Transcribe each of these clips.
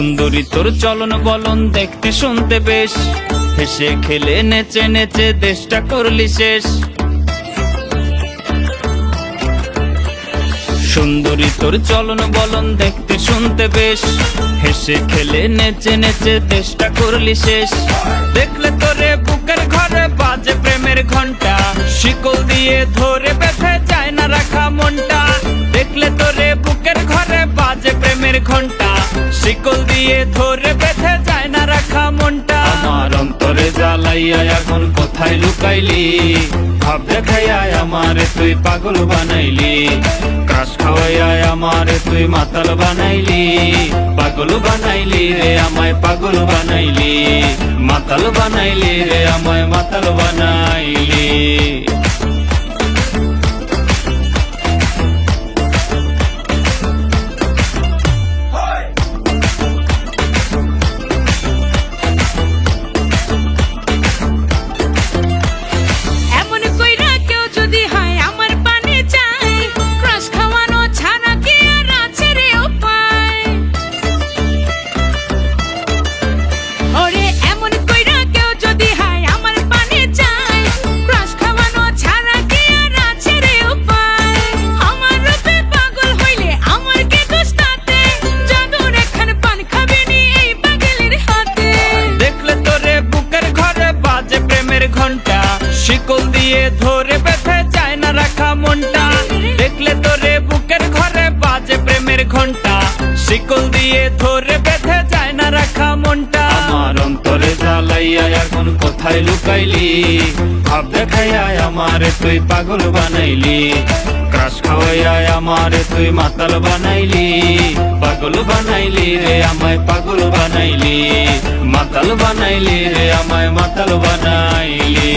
সুন্দরী তোর চলন বলন দেখতে শুনতে বেশ, হেসে খেলে নেচে নেচে দেশটা করলি শেষ। সুন্দরী তোর চলন বলন দেখতে শুনতে বেশ, হেসে খেলে নেচে নেচে দেশটা করলি শেষ। দেখলে তোরে বুকের ঘরে বাজে প্রেমের ঘন্টা, শিকল দিয়ে ধরে বেঁধে যায় না রাখা মনটা। দেখলে তোরে বুকের ঘরে বাজে প্রেমের ঘন্টা, শিকল দিয়ে ধরে বেঁধে যায় না রাখা মনটা। আমার অন্তরে জ্বালাইয়া এখন কোথায় লুকাইলি, ভাব দেখাইয়া আমারে তুই পাগল বানাইলি। ক্রাশ খাওয়াইয়া আমারে তুই মাতাল বানাইলি, পাগল বানাইলি রে আমায় পাগল বানাইলি, মাতাল বানাইলি রে আমায় মাতাল বানাইলি। ঘন্টা শিকল দিয়ে ধরে বেঁধে যায় না রাখা মনটা। দেখলে তোরে বুকের ঘরে বাজে প্রেমের ঘন্টা, শিকল দিয়ে ধরে বেঁধে যায় না রাখা মনটা। আমার অন্তরে জ্বালাইয়া এখন কোথায় লুকাইলি, ভাব দেখাইয়া আমারে তুই পাগল বানাইলি। ক্রাশ খাওয়াইয়া আমারে তুই মাতাল বানাইলি, পাগল বানাইলি রে আমায় পাগল বানাইলি, মাতাল বানাইলি রে আমায় মাতাল বানাইলি।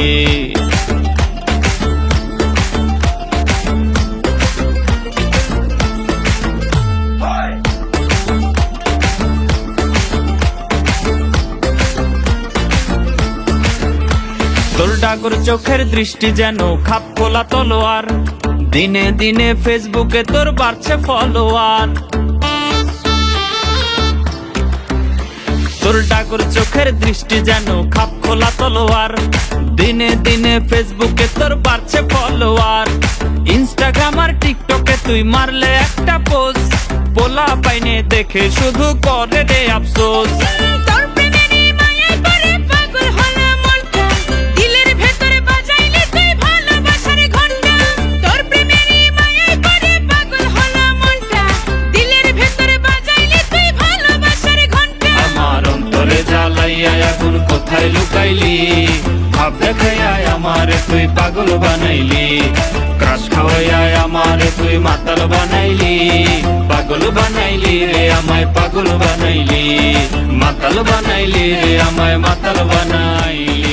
তোর ডাগর চোখের দৃষ্টি যেন খাপ খোলা তলোয়ার, দিনে দিনে ফেসবুকে তোর বাড়ছে ফলোয়ার। তোর ডাগর চোখের দৃষ্টি যেন খাপ খোলা তলোয়ার, দিনে দিনে ফেসবুকে তোর বাড়ছে ফলোয়ার। ইনস্টাগ্রাম আর টিকটকে তুই মারলে একটা পোস্ট, পোলা পাইনে দেখে শুধু করে রে আফসোস। এখন কোথায় লুকাইলি, ভাব দেখাইয়া আমারে তুই পাগল বানাইলি। ক্রাশ খাওয়াইয়া আমারে তুই মাতাল বানাইলি, পাগল বানাইলি রে আমায় পাগল বানাইলি, মাতাল বানাইলি রে আমায় মাতাল বানাইলি।